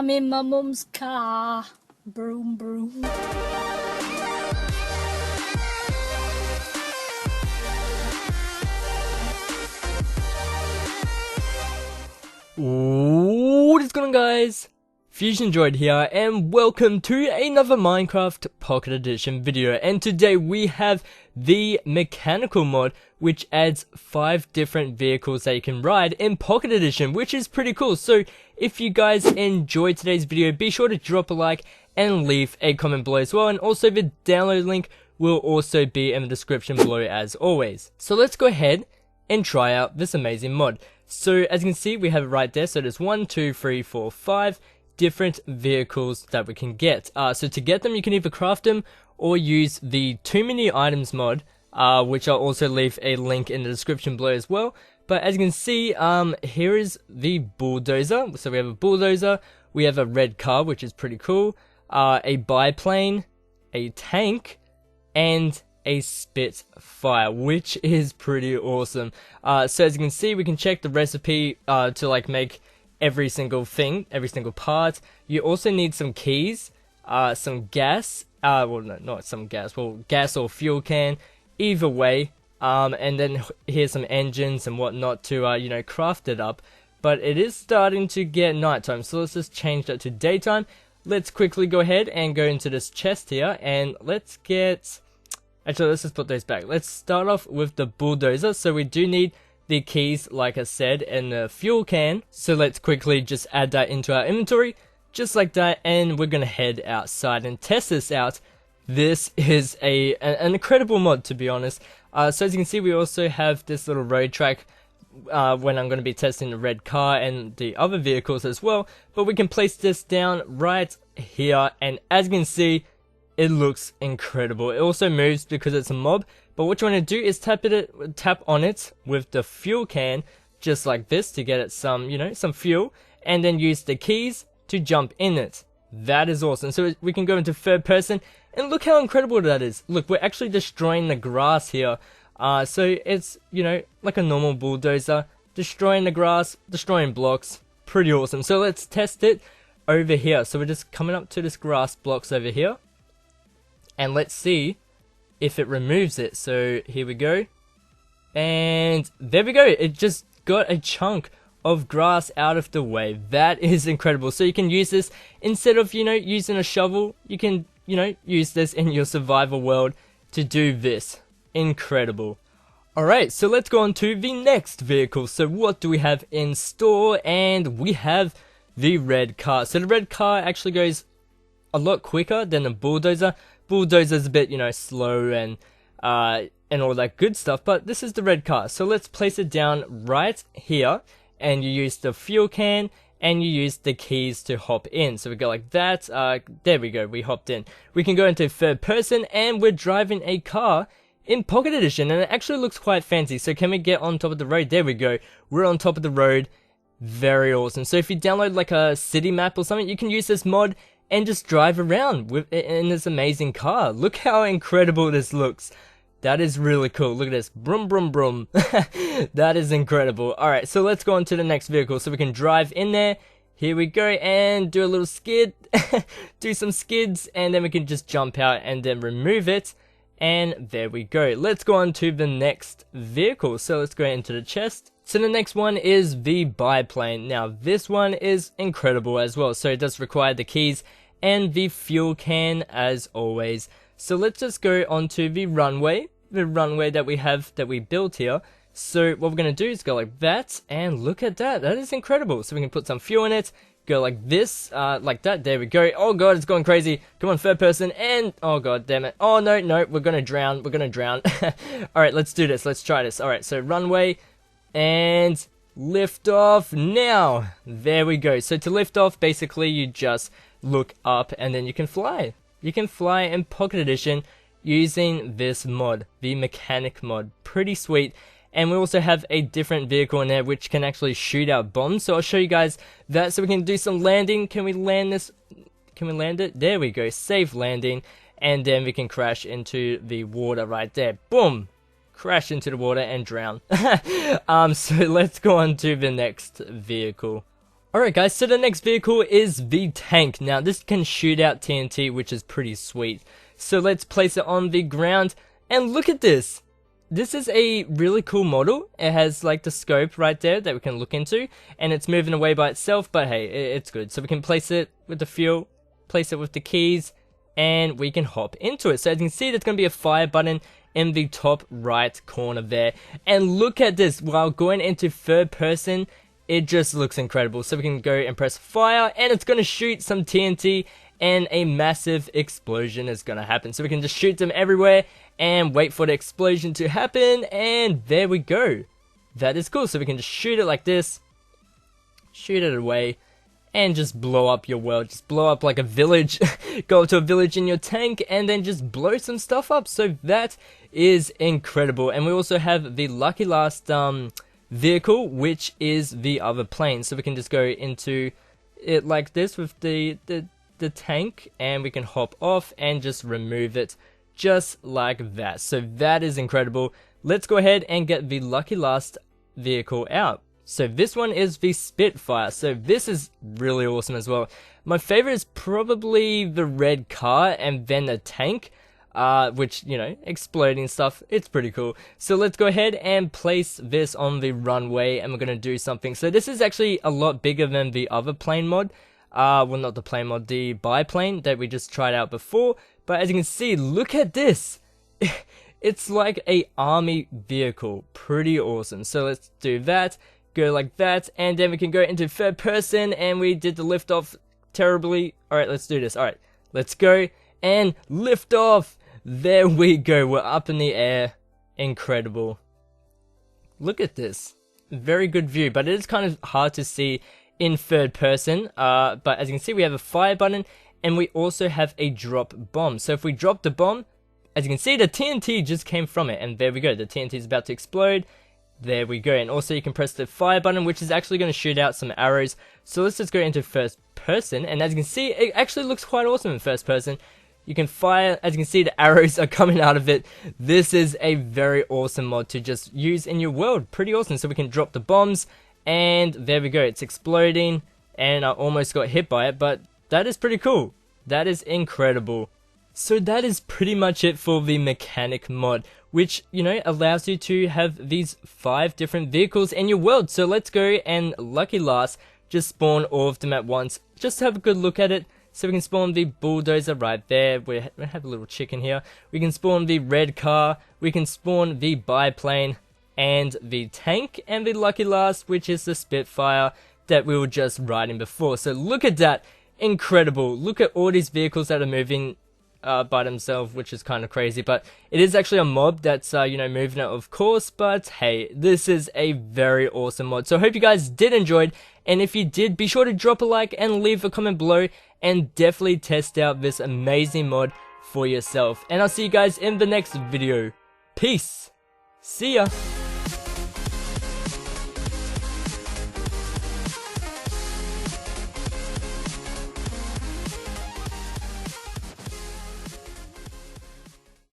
I'm in my mum's car. Broom, broom. What is going on, guys? FuzionDroid here, and welcome to another Minecraft Pocket Edition video. And today we have the mechanical mod, which adds 5 different vehicles that you can ride in Pocket Edition, which is pretty cool. So if you guys enjoyed today's video, be sure to drop a like and leave a comment below as well. And also the download link will also be in the description below as always. So let's go ahead and try out this amazing mod. So as you can see, we have it right there. So there's 1, 2, 3, 4, 5 different vehicles that we can get. So to get them, you can either craft them or use the too many items mod, which I'll also leave a link in the description below as well. But as you can see, here is the bulldozer. So we have a bulldozer, we have a red car, which is pretty cool, a biplane, a tank, and a Spitfire, which is pretty awesome. So as you can see, we can check the recipe to like make every single thing, every single part. You also need some keys, some gas, well no, not some gas, well gas or fuel can, either way, and then here's some engines and whatnot to you know, craft it up. But it is starting to get nighttime, so let's just change that to daytime. Let's quickly go ahead and go into this chest here, and let's get, actually let's just put those back. Let's start off with the bulldozer. So we do need the keys, like I said, and the fuel can. So let's quickly just add that into our inventory, just like that, and we're gonna head outside and test this out. This is an incredible mod, to be honest. So as you can see, we also have this little road track when I'm going to be testing the red car and the other vehicles as well. But we can place this down right here, and as you can see, it looks incredible. It also moves because it's a mob. But what you want to do is tap on it with the fuel can, just like this, to get it some, you know, some fuel, and then use the keys to jump in it. That is awesome. So we can go into third person, and look how incredible that is. Look, we're actually destroying the grass here. So it's, you know, like a normal bulldozer, destroying the grass, destroying blocks. Pretty awesome. So let's test it over here. So we're just coming up to this grass blocks over here, and let's see if it removes it. So here we go, and there we go. It just got a chunk of grass out of the way. That is incredible. So you can use this instead of, you know, using a shovel. You can, you know, use this in your survival world to do this. Incredible. Alright, so let's go on to the next vehicle. So what do we have in store? And we have the red car. So the red car actually goes a lot quicker than the bulldozer. Bulldozer's a bit, you know, slow and all that good stuff, but this is the red car. So let's place it down right here, and you use the fuel can, and you use the keys to hop in. So we go like that. There we go, we hopped in. We can go into third person, and we're driving a car in Pocket Edition, and it actually looks quite fancy. So can we get on top of the road? There we go, we're on top of the road. Very awesome. So if you download like a city map or something, you can use this mod and just drive around in this amazing car. Look how incredible this looks. That is really cool. Look at this. Brum, brum, brum. That is incredible. Alright, so let's go on to the next vehicle so we can drive in there. Here we go, and do a little skid. Do some skids, and then we can just jump out and then remove it. And there we go. Let's go on to the next vehicle. So let's go into the chest. So the next one is the biplane. Now this one is incredible as well. So it does require the keys and the fuel can as always. So let's just go onto the runway that we have, that we built here. So what we're going to do is go like that, and look at that. That is incredible. So we can put some fuel in it, go like this, like that. There we go. Oh god, it's going crazy. Come on, third person, and oh god damn it. Oh no, we're going to drown. We're going to drown. Alright, let's do this. Let's try this. Alright, so runway, and lift off now. There we go. So to lift off, basically you just look up and then you can fly. You can fly in Pocket Edition using this mod, the mechanic mod. Pretty sweet. And we also have a different vehicle in there which can actually shoot out bombs. So I'll show you guys that. So we can do some landing. Can we land this? Can we land it? There we go. Safe landing. And then we can crash into the water right there. Boom! Crash into the water and drown. So let's go on to the next vehicle. Alright guys, so the next vehicle is the tank. Now this can shoot out TNT, which is pretty sweet. So let's place it on the ground, and look at this. This is a really cool model. It has like the scope right there that we can look into, and it's moving away by itself, but hey, it's good. So we can place it with the fuel, place it with the keys, and we can hop into it. So as you can see, there's going to be a fire button in the top right corner there. And look at this, while going into third person, it just looks incredible. So we can go and press fire, and it's going to shoot some TNT, and a massive explosion is going to happen. So we can just shoot them everywhere and wait for the explosion to happen, and there we go. That is cool. So we can just shoot it like this, shoot it away, and just blow up your world. Just blow up like a village. Go up to a village in your tank and then just blow some stuff up. So that is incredible. And we also have the lucky last vehicle, which is the other plane. So we can just go into it like this with the tank, and we can hop off and just remove it just like that. So that is incredible. Let's go ahead and get the lucky last vehicle out. So this one is the Spitfire. So this is really awesome as well. My favorite is probably the red car and then the tank, which, you know, exploding stuff. It's pretty cool. So let's go ahead and place this on the runway, and we're going to do something. So this is actually a lot bigger than the other plane mod. Well, not the plane mod, the biplane that we just tried out before. But as you can see, look at this. It's like a army vehicle. Pretty awesome. So let's do that. Go like that, and then we can go into third person, and we did the lift off terribly. Alright, let's do this. Alright, let's go and lift off. There we go. We're up in the air. Incredible. Look at this. Very good view, but it is kind of hard to see in third person. But as you can see, we have a fire button, and we also have a drop bomb. So if we drop the bomb, as you can see, the TNT just came from it, and there we go. The TNT is about to explode. There we go. And also you can press the fire button, which is actually going to shoot out some arrows. So let's just go into first person, and as you can see, it actually looks quite awesome in first person. You can fire, as you can see, the arrows are coming out of it. This is a very awesome mod to just use in your world. Pretty awesome. So we can drop the bombs, and there we go. It's exploding, and I almost got hit by it, but that is pretty cool. That is incredible. So that is pretty much it for the mechanic mod, which, you know, allows you to have these 5 different vehicles in your world. So let's go and lucky last, just spawn all of them at once. Just have a good look at it. So we can spawn the bulldozer right there. We have a little chicken here. We can spawn the red car. We can spawn the biplane and the tank, and the lucky last, which is the Spitfire that we were just riding before. So look at that. Incredible. Look at all these vehicles that are moving by themselves, which is kind of crazy, but it is actually a mob that's you know, moving it, of course. But hey, this is a very awesome mod. So I hope you guys did enjoy it, and if you did, be sure to drop a like and leave a comment below, and definitely test out this amazing mod for yourself. And I'll see you guys in the next video. Peace. See ya.